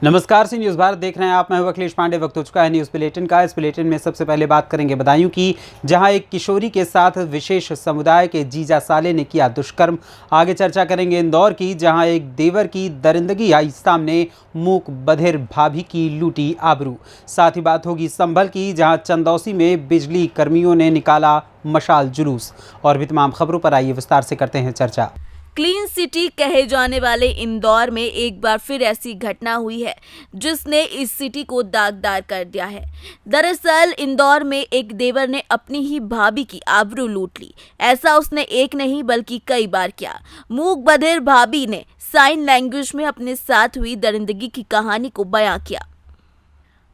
नमस्कार सी न्यूज़ भारत देख रहे हैं आप। मैं हूं अखिलेश पांडे। वक्त हो चुका है न्यूज़ बुलेटिन का। इस बुलेटिन में सबसे पहले बात करेंगे बदायूं की, जहां एक किशोरी के साथ विशेष समुदाय के जीजा साले ने किया दुष्कर्म। आगे चर्चा करेंगे इंदौर की, जहां एक देवर की दरिंदगी आई सामने, मूक बधिर भाभी की लूटी आबरू। साथ ही बात होगी संभल की, जहां चंदौसी में बिजली कर्मियों ने निकाला मशाल जुलूस। और भी तमाम खबरों पर आइए विस्तार से करते हैं चर्चा। क्लीन सिटी कहे जाने वाले इंदौर में एक बार फिर ऐसी घटना हुई है जिसने इस सिटी को दागदार कर दिया है। दरअसल इंदौर में एक देवर ने अपनी ही भाभी की आबरू लूट ली। ऐसा उसने एक नहीं बल्कि कई बार किया। मूक बधिर भाभी ने साइन लैंग्वेज में अपने साथ हुई दरिंदगी की कहानी को बयां किया।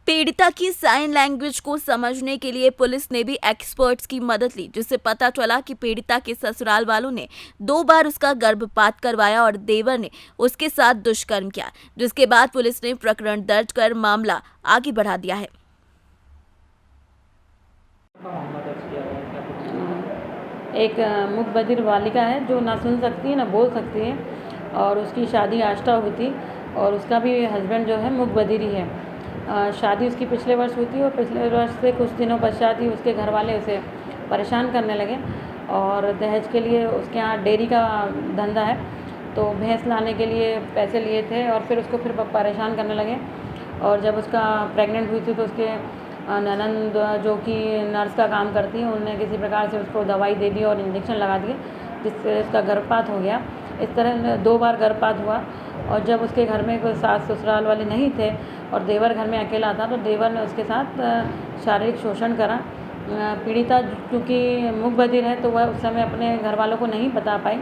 पीड़िता की साइन लैंग्वेज को समझने के लिए पुलिस ने भी एक्सपर्ट्स की मदद ली, जिससे पता चला कि पीड़िता के ससुराल वालों ने 2 बार उसका गर्भपात करवाया और देवर ने उसके साथ दुष्कर्म किया, जिसके बाद पुलिस ने प्रकरण दर्ज कर मामला आगे बढ़ा दिया है। एक मूक बधिर बालिका है जो ना सुन सकती है ना बोल सकती है, और उसकी शादी आष्टा हुई थी और उसका भी हस्बैंड जो है मूक बधिर ही है। शादी उसकी पिछले वर्ष हुई थी और पिछले वर्ष से कुछ दिनों पश्चात ही उसके घर वाले उसे परेशान करने लगे और दहेज के लिए उसके यहाँ डेयरी का धंधा है, तो भैंस लाने के लिए पैसे लिए थे और फिर उसको फिर परेशान करने लगे। और जब उसका प्रेग्नेंट हुई थी तो उसके ननंद जो कि नर्स का काम करती है, उनने किसी प्रकार से उसको दवाई दे दी और इंजेक्शन लगा दिए, जिससे उसका गर्भपात हो गया। इस तरह 2 बार गर्भपात हुआ। और जब उसके घर में कोई सास ससुराल वाले नहीं थे और देवर घर में अकेला था, तो देवर ने उसके साथ शारीरिक शोषण करा। पीड़िता क्योंकि मूक बधिर है तो वह उस समय अपने घर वालों को नहीं बता पाई।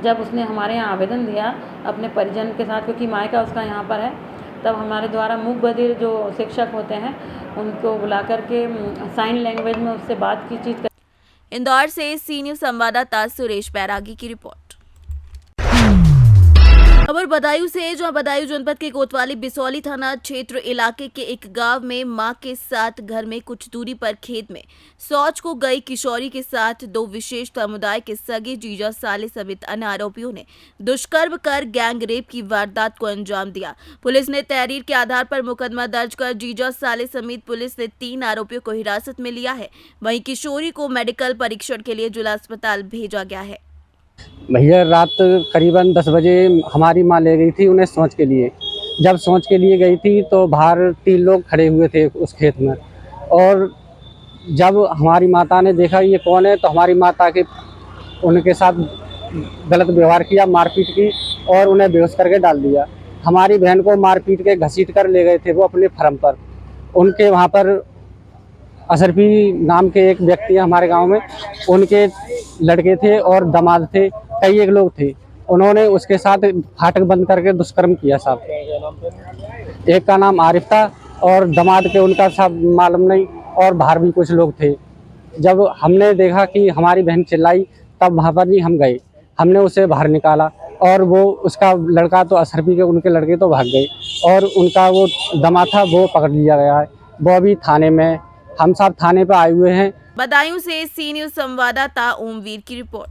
जब उसने हमारे यहाँ आवेदन दिया अपने परिजन के साथ, क्योंकि मायका उसका यहाँ पर है, तब हमारे द्वारा मूक बधिर जो शिक्षक होते हैं उनको बुला करके साइन लैंग्वेज में उससे बातचीत कर। इंदौर से सी न्यूज़ संवाददाता सुरेश बैरागी की रिपोर्ट। खबर बदायूं से, जहां बदायूं जनपद के कोतवाली बिसौली थाना क्षेत्र इलाके के एक गांव में मां के साथ घर में कुछ दूरी पर खेत में शौच को गई किशोरी के साथ 2 विशेष समुदाय के सगे जीजा साले समेत अन्य आरोपियों ने दुष्कर्म कर गैंग रेप की वारदात को अंजाम दिया। पुलिस ने तहरीर के आधार पर मुकदमा दर्ज कर जीजा साले समेत पुलिस ने 3 आरोपियों को हिरासत में लिया है। वहीं किशोरी को मेडिकल परीक्षण के लिए जिला अस्पताल भेजा गया है। भैया रात करीबन 10 बजे हमारी माँ ले गई थी उन्हें सोच के लिए। जब सोच के लिए गई थी तो बाहर 3 लोग खड़े हुए थे उस खेत में, और जब हमारी माता ने देखा ये कौन है, तो हमारी माता के उनके साथ गलत व्यवहार किया, मारपीट की और उन्हें बेहोश करके डाल दिया। हमारी बहन को मारपीट के घसीट कर ले गए थे वो अपने फार्म पर। उनके वहाँ पर अशरफी नाम के एक व्यक्ति है हमारे गांव में, उनके लड़के थे और दामाद थे, कई एक लोग थे। उन्होंने उसके साथ फाटक बंद करके दुष्कर्म किया साहब। एक का नाम आरिफ था और दामाद के उनका सब मालूम नहीं, और बाहर भी कुछ लोग थे। जब हमने देखा कि हमारी बहन चिल्लाई, तब वहाँ पर ही हम गए। हमने उसे बाहर निकाला और वो उसका लड़का तो अशरफी के उनके लड़के तो भाग गए, और उनका वो दामाद था वो पकड़ लिया गया है। वो अभी थाने में, हम सब थाने पर आए हुए हैं। बदायूं से सी न्यूज़ संवाददाता ओमवीर की रिपोर्ट।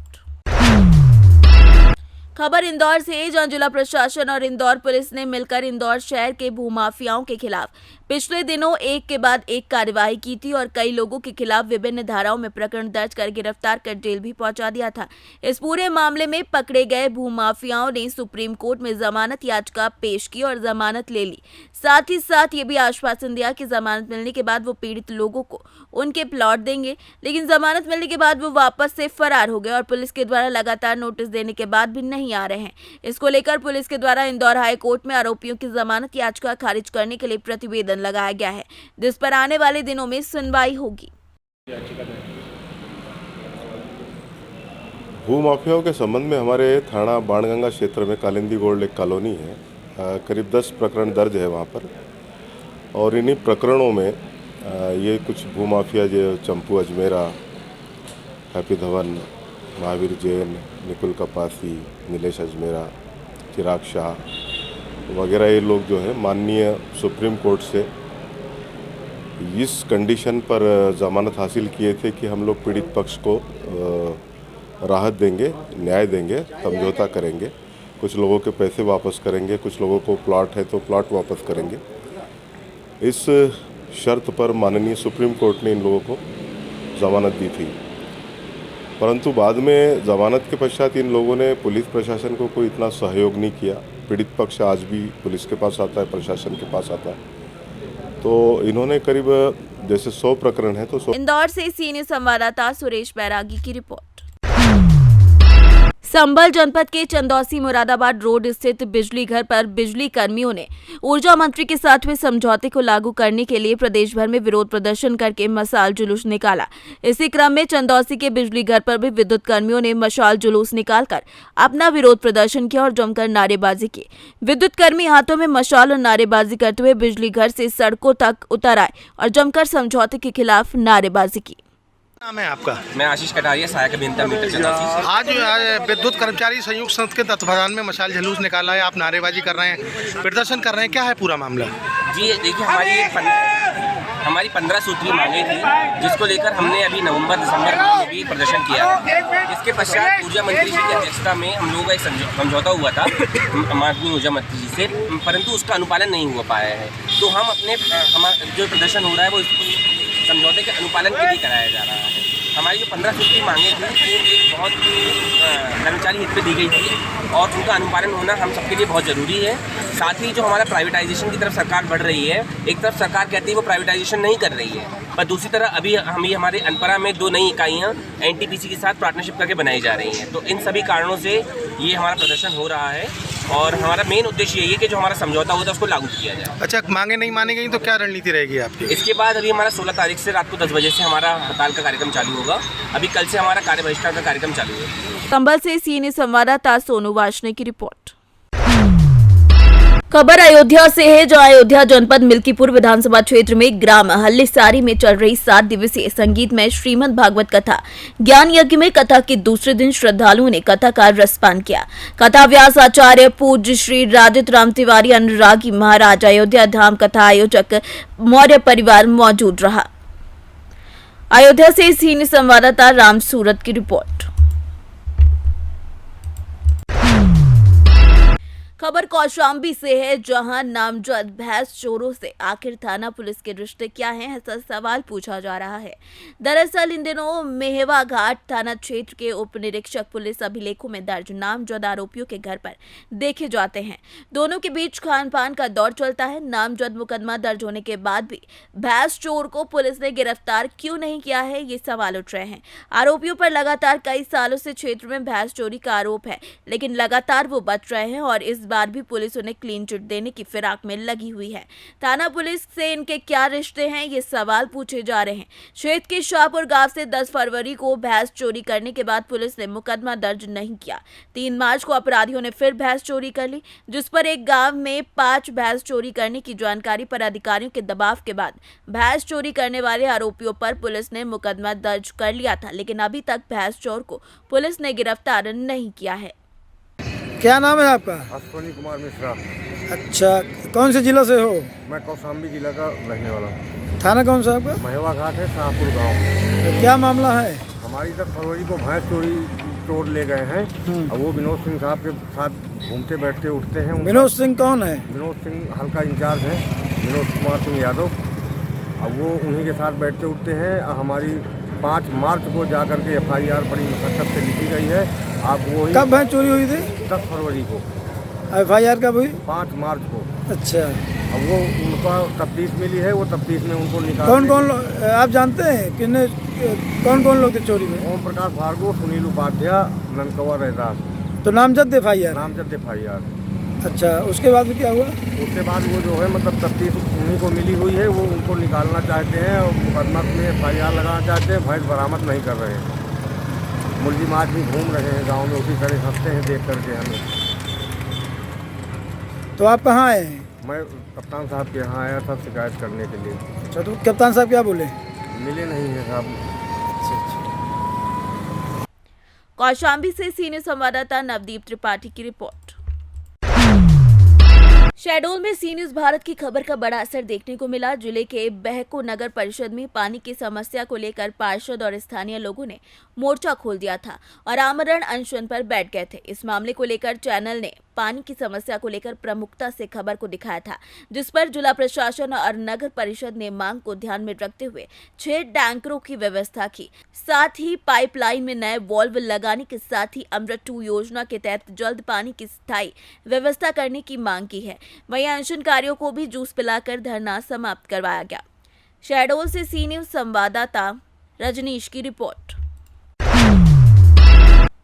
खबर इंदौर से, जहां जिला प्रशासन और इंदौर पुलिस ने मिलकर इंदौर शहर के भूमाफियाओं के खिलाफ पिछले दिनों एक के बाद एक कार्यवाही की थी और कई लोगों के खिलाफ विभिन्न धाराओं में प्रकरण दर्ज कर गिरफ्तार कर जेल भी पहुंचा दिया था। इस पूरे मामले में पकड़े गए भूमाफियाओं ने सुप्रीम कोर्ट में जमानत याचिका पेश की और जमानत ले ली। साथ ही साथ ये भी आश्वासन दिया कि जमानत मिलने के बाद वो पीड़ित लोगों को उनके प्लॉट देंगे, लेकिन जमानत मिलने के बाद वो वापस से फरार हो गए और पुलिस के द्वारा लगातार नोटिस देने के बाद भी नहीं आ रहे हैं। इसको लेकर पुलिस के द्वारा इंदौर हाई कोर्ट में आरोपियों की जमानत याचिका खारिज करने के लिए प्रतिवेदन लगाया गया है, जिस पर आने वाले दिनों में सुनवाई होगी। भूमाफियाओं के संबंध में हमारे थाना बाणगंगा क्षेत्र में कालिंदी गोल्ड एक कॉलोनी है, करीब 10 प्रकरण दर्ज है वहाँ पर। और इन्हीं प्रकरणों में ये कुछ भूमाफिया जो चंपू अजमेरा, हैप्पी धवन, महावीर जैन, निकुल कपासी, नीलेश अजमेरा, चिराग शाह वगैरह, ये लोग जो है माननीय सुप्रीम कोर्ट से इस कंडीशन पर ज़मानत हासिल किए थे कि हम लोग पीड़ित पक्ष को राहत देंगे, न्याय देंगे, समझौता करेंगे कुछ लोगों के पैसे वापस करेंगे, कुछ लोगों को प्लॉट है तो प्लॉट वापस करेंगे। इस शर्त पर माननीय सुप्रीम कोर्ट ने इन लोगों को ज़मानत दी थी, परंतु बाद में ज़मानत के पश्चात इन लोगों ने पुलिस प्रशासन को कोई इतना सहयोग नहीं किया। पीड़ित पक्ष आज भी पुलिस के पास आता है, प्रशासन के पास आता है। तो इन्होंने करीब जैसे 100 प्रकरण है तो 100 इंदौर से सीनियर संवाददाता सुरेश बैरागी की रिपोर्ट। संभल जनपद के चंदौसी मुरादाबाद रोड स्थित बिजली घर पर बिजली कर्मियों ने ऊर्जा मंत्री के साथ हुए समझौते को लागू करने के लिए प्रदेश भर में विरोध प्रदर्शन करके मशाल जुलूस निकाला। इसी क्रम में चंदौसी के बिजली घर पर भी विद्युत कर्मियों ने मशाल जुलूस निकालकर अपना विरोध प्रदर्शन किया और जमकर नारेबाजी की। विद्युत कर्मी हाथों में मशाल और नारेबाजी करते हुए बिजली घर से सड़कों तक उतर आए और जमकर समझौते के खिलाफ नारेबाजी की। नाम है आपका? मैं आशीष कटारिया, सहायक अभियंता मीटर चंदौसी। आज विद्युत कर्मचारी संयुक्त संघ के तत्वाधान में मशाल जुलूस निकाला है, आप नारेबाजी कर रहे हैं, प्रदर्शन कर रहे हैं, क्या है पूरा मामला? जी देखिए, हमारी 15 सूत्री मांगे थी, जिसको लेकर हमने अभी नवंबर-दिसंबर में भी प्रदर्शन किया। इसके पश्चात ऊर्जा मंत्री जी की अध्यक्षता में हम लोगों का एक समझौता हुआ था माननीय ऊर्जा मंत्री जी से, परंतु उसका अनुपालन नहीं हो पाया है। तो हम हमारा जो प्रदर्शन हो रहा है वो समझौते के अनुपालन के लिए कराया जा रहा है। हमारी जो 15 सूत्री मांगे थी वो एक बहुत कर्मचारी हित पे दी गई थी और उनका अनुपालन होना हम सबके लिए बहुत ज़रूरी है। साथ ही जो हमारा प्राइवेटाइजेशन की तरफ सरकार बढ़ रही है, एक तरफ सरकार कहती है वो प्राइवेटाइजेशन नहीं कर रही है, पर दूसरी तरफ अभी हमारे अनपरा में 2 नई इकाइयाँ एनटीपीसी के साथ पार्टनरशिप करके बनाई जा रही हैं। तो इन सभी कारणों से ये हमारा प्रदर्शन हो रहा है और हमारा मेन उद्देश्य यही है कि जो हमारा समझौता होता है उसको लागू किया जाए। अच्छा, मांगे नहीं मानी गई तो क्या रणनीति रहेगी आपकी? इसके बाद अभी हमारा 16 तारीख से रात को 10 बजे से हमारा हड़ताल का कार्यक्रम चालू होगा। अभी कल से हमारा कार्य बहिष्कार का कार्यक्रम चालू है। संभल से सीनियर संवाददाता सोनू वाशने की रिपोर्ट। खबर अयोध्या से है, जहां अयोध्या जनपद मिल्कीपुर विधानसभा क्षेत्र में ग्राम हल्लेसारी में चल रही 7 दिवसीय संगीतमय श्रीमद् भागवत कथा ज्ञान यज्ञ में कथा के दूसरे दिन श्रद्धालुओं ने कथा का रसपान किया। कथा व्यास आचार्य पूज्य श्री राजित राम तिवारी अनुरागी महाराज अयोध्या धाम कथा आयोजक मौर्य परिवार मौजूद रहा। अयोध्या से सीनियर संवाददाता राम सूरत की रिपोर्ट। खबर कौशाम्बी से है, जहां नामजद भैंस चोरों से आखिर थाना पुलिस के रिश्ते क्या हैं, ऐसा सवाल पूछा जा रहा है। दरअसल इन दिनों मेहवा घाट थाना क्षेत्र के उप निरीक्षक पुलिस अभिलेखों में दर्ज नामजद आरोपियों के घर पर देखे जाते हैं। दोनों के बीच खान पान का दौर चलता है। नामजद मुकदमा दर्ज होने के बाद भी भैंस चोर को पुलिस ने गिरफ्तार क्यों नहीं किया है, ये सवाल उठ रहे हैं। आरोपियों पर लगातार कई सालों से क्षेत्र में भैंस चोरी का आरोप है, लेकिन लगातार वो बच रहे हैं और इस बार भी पुलिस उन्हें क्लीन चिट देने की फिराक में लगी हुई है। थाना पुलिस से इनके क्या रिश्ते हैं, ये सवाल पूछे जा रहे हैं। क्षेत्र के शाहपुर गांव से 10 फरवरी को भैंस चोरी करने के बाद पुलिस ने मुकदमा दर्ज नहीं किया। 3 मार्च को अपराधियों ने फिर भैंस चोरी कर ली, जिस पर एक गांव में 5 भैंस चोरी करने की जानकारी पर अधिकारियों के दबाव के बाद भैंस चोरी करने वाले आरोपियों पर पुलिस ने मुकदमा दर्ज कर लिया था, लेकिन अभी तक भैंस चोर को पुलिस ने गिरफ्तार नहीं किया है। क्या नाम है आपका? अश्वनी कुमार मिश्रा। अच्छा, कौन से जिला से हो? मैं कौशाम्बी जिला का रहने वाला हूँ। थाना कौन सा आपका? महेवा घाट है, शाहपुर गांव। तो क्या मामला है? हमारी 10 फरवरी को भैंस चोर ले गए हैं और वो विनोद सिंह साहब के साथ घूमते बैठते उठते हैं। विनोद सिंह कौन है? विनोद सिंह हल्का इंचार्ज है, विनोद कुमार सिंह यादव। अब वो उन्हीं के साथ बैठते उठते हैं। हमारी 5 मार्च को जाकर के FIR बड़ी मशक्कत से लिखी गई है। आप वो कब भैंस चोरी हुई थी? 10 फरवरी को। FIR कब हुई? 5 मार्च को। अच्छा, अब वो उनका तफ्तीश मिली है, वो तफ्तीश में उनको निकाल। कौन आप जानते हैं कितने कौन लोग थे चोरी में? ओम प्रकाश भार्गव, सुनील उपाध्याय, नंदकुमार रहदास। तो नामजद FIR? नामजद FIR। अच्छा, उसके बाद क्या हुआ? उसके बाद वो जो है मतलब तफ्तीश उन्हीं को मिली हुई है, वो उनको निकालना चाहते हैं और मुकदमा में FIR लगाना चाहते हैं। भैंस बरामद नहीं कर रहे हैं। मुलजिम आज भी घूम रहे हैं गांव में, उसी तरह हंसते हैं देख करके हमें। तो आप कहाँ आए हैं? मैं कप्तान साहब के यहाँ आया था शिकायत करने के लिए। अच्छा, तो कप्तान साहब क्या बोले? मिले नहीं है साहब। कौशाम्बी से सीनियर संवाददाता नवदीप त्रिपाठी की रिपोर्ट। शहडोल में सी न्यूज भारत की खबर का बड़ा असर देखने को मिला। जिले के बहको नगर परिषद में पानी की समस्या को लेकर पार्षद और स्थानीय लोगों ने मोर्चा खोल दिया था और आमरण अनशन पर बैठ गए थे। इस मामले को लेकर चैनल ने पानी की समस्या को लेकर प्रमुखता से खबर को दिखाया था, जिस पर जिला प्रशासन और नगर परिषद ने मांग को ध्यान में रखते हुए 6 टैंकरों की व्यवस्था की। साथ ही पाइपलाइन में नए वॉल्व लगाने के साथ ही अमृत 2 योजना के तहत जल्द पानी की स्थायी व्यवस्था करने की मांग की है। वहीं अनशनकारियों को भी जूस पिलाकर धरना समाप्त करवाया गया। शहडोल से सी न्यूज संवाददाता रजनीश की रिपोर्ट।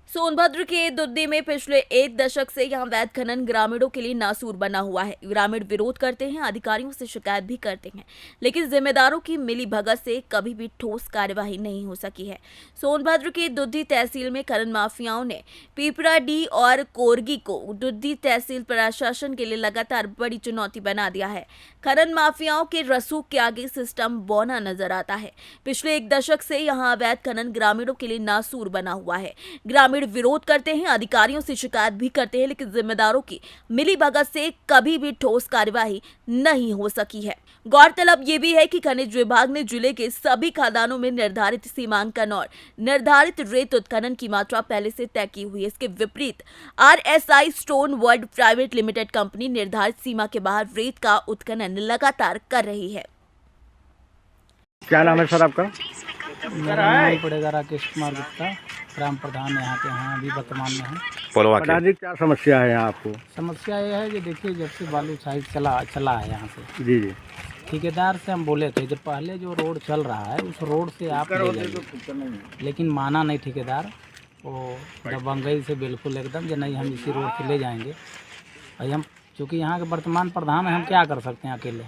सोनभद्र के दुद्दी में पिछले 1 दशक से यहां अवैध खनन ग्रामीणों के लिए नासूर बना हुआ है। ग्रामीण विरोध करते हैं, अधिकारियों से शिकायत भी करते हैं, लेकिन जिम्मेदारों की मिली भगत से कभी भी ठोस कार्यवाही नहीं हो सकी है। सोनभद्र के दुद्दी तहसील में खनन माफियाओं ने पीपरा डी और कोरगी को दुद्दी तहसील प्रशासन के लिए लगातार बड़ी चुनौती बना दिया है। खनन माफियाओं के रसूख के आगे सिस्टम बौना नजर आता है। पिछले 1 दशक से यहाँ अवैध खनन ग्रामीणों के लिए नासूर बना हुआ है। ग्रामीण विरोध करते हैं, अधिकारियों से शिकायत भी करते हैं, लेकिन जिम्मेदारों की मिली भगत से कभी भी ठोस कार्यवाही नहीं हो सकी है। गौरतलब ये भी है कि खनिज विभाग ने जिले के सभी खदानों में निर्धारित सीमांकन और निर्धारित रेत उत्खनन की मात्रा पहले से तय की हुई है। इसके विपरीत RSI stone world private limited company निर्धारित सीमा के बाहर रेत का उत्खनन लगातार कर रही है। क्या नाम है सर आपका? मेरा नाम पड़ेगा राकेश कुमार गुप्ता, ग्राम प्रधान यहाँ के हैं, अभी वर्तमान में हैं। प्रधान जी, क्या समस्या है यहाँ आपको? समस्या ये है कि देखिए, जब से बालू साइड चला है यहाँ से, जी जी, ठेकेदार से हम बोले थे जब पहले जो रोड चल रहा है उस रोड से आप ले जाइए, लेकिन माना नहीं ठेकेदार। वो दबंगई से बिल्कुल एकदम जो नहीं, हम इसी रोड से ले जाएंगे। और हम चूँकि यहाँ के वर्तमान प्रधान हैं, हम क्या कर सकते हैं अकेले?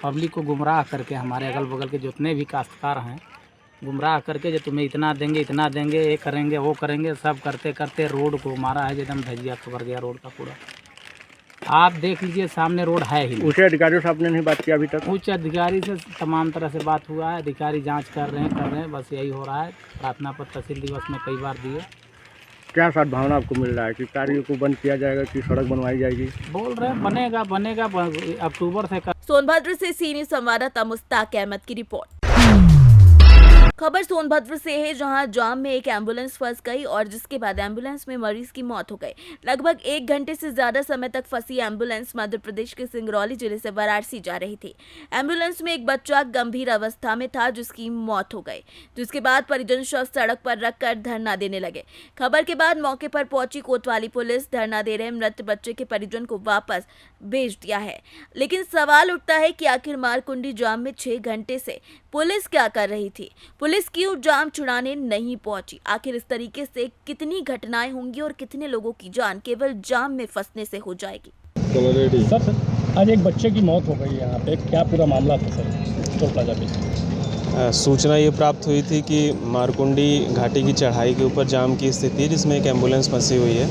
पब्लिक को गुमराह करके, हमारे अगल बगल के जितने भी काश्तकार हैं गुमराह करके, जो तुम्हें इतना देंगे, ये करेंगे, वो करेंगे, सब करते करते रोड को मारा है एकदम धजिया खबर गया रोड का पूरा। आप देख लीजिए, सामने रोड है ही। उच्च अधिकारियों से आपने नहीं बात किया अभी तक? उच्च अधिकारी से तमाम तरह से बात हुआ है, अधिकारी जांच कर रहे हैं, बस यही हो रहा है। प्रार्थना पत्र तहसील दिवस में कई बार दिए। क्या सद्भावना आपको मिल रहा है कि कार्य को बंद किया जाएगा कि सड़क बनवाई जाएगी? बोल रहे हैं बनेगा अक्टूबर से। सोनभद्र से सी न्यूज संवाददाता मुस्ताक अहमद की रिपोर्ट। खबर सोनभद्र से है, जहां जाम में एक एम्बुलेंस फंस गई और जिसके बाद एम्बुलेंस में मरीज की मौत हो गई। लगभग 1 घंटे से ज्यादा समय तक फंसी एम्बुलेंस मध्य प्रदेश के सिंगरौली जिले से वाराणसी जा रही थी। एम्बुलेंस में एक बच्चा गंभीर अवस्था में था जिसकी मौत हो गई, जिसके बाद परिजन शव सड़क पर रखकर धरना देने लगे। खबर के बाद मौके पर पहुंची कोतवाली पुलिस धरना दे रहे मृत बच्चे के परिजन को वापस भेज दिया है। लेकिन सवाल उठता है कि आखिर मारकुंडी जाम में 6 घंटे से पुलिस क्या कर रही थी? पुलिस क्यों जाम छुड़ाने नहीं पहुंची? आखिर इस तरीके से कितनी घटनाएं होंगी और कितने लोगों की जान केवल जाम में फंसने से हो जाएगी? सर, आज एक बच्चे की मौत हो गई है यहाँ पे, क्या पूरा मामला था सर टोल प्लाजा पे? सूचना ये प्राप्त हुई थी कि मारकुंडी घाटी की चढ़ाई के ऊपर जाम की स्थिति है, जिसमें एक एम्बुलेंस फंसी हुई है।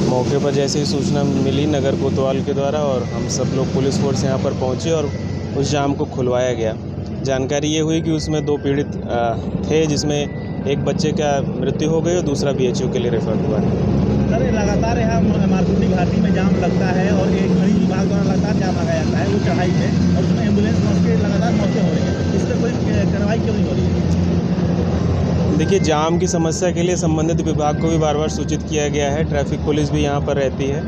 मौके पर जैसे ही सूचना मिली नगर कोतवाल के द्वारा, और हम सब लोग पुलिस फोर्स यहाँ पर पहुँचे और उस जाम को खुलवाया गया। जानकारी ये हुई कि उसमें 2 पीड़ित थे, जिसमें एक बच्चे का मृत्यु हो गई और दूसरा BHU के लिए रेफर हुआ है। सर, लगातार यहाँ मारकुंडी घाटी में जाम लगता है और एक खनिज विभाग द्वारा लगातार जाम लगाया जाता है वो चढ़ाई पे, और उसमें एम्बुलेंस पहुँच के लगातार मौतें हो रही है। इस पर कोई कार्रवाई क्यों नहीं हो रही है? देखिए, जाम की समस्या के लिए संबंधित विभाग को भी बार बार सूचित किया गया है। ट्रैफिक पुलिस भी यहाँ पर रहती है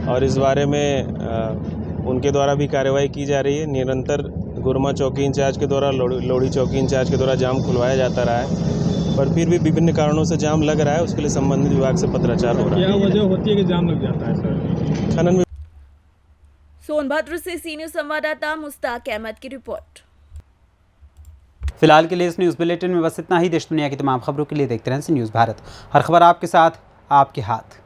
और इस बारे में उनके द्वारा भी कार्रवाई की जा रही है। निरंतर गुरमा चौकी इंचार्ज के द्वारा, लोड़ी चौकी इंचार्ज के द्वारा जाम खुलवाया जाता रहा है, पर फिर भी विभिन्न कारणों से जाम लग रहा है। उसके लिए संबंधित विभाग से पत्राचार हो रहा है। क्या वजह होती है कि जाम लग जाता है सर? खनन। सोनभद्र से सी न्यूज संवाददाता मुस्ताक अहमद की रिपोर्ट। फिलहाल के लिए इस न्यूज़ बुलेटिन में बस इतना ही। देश दुनिया की तमाम खबरों के लिए देखते रहें सी न्यूज़ भारत। हर खबर आपके साथ, आपके हाथ।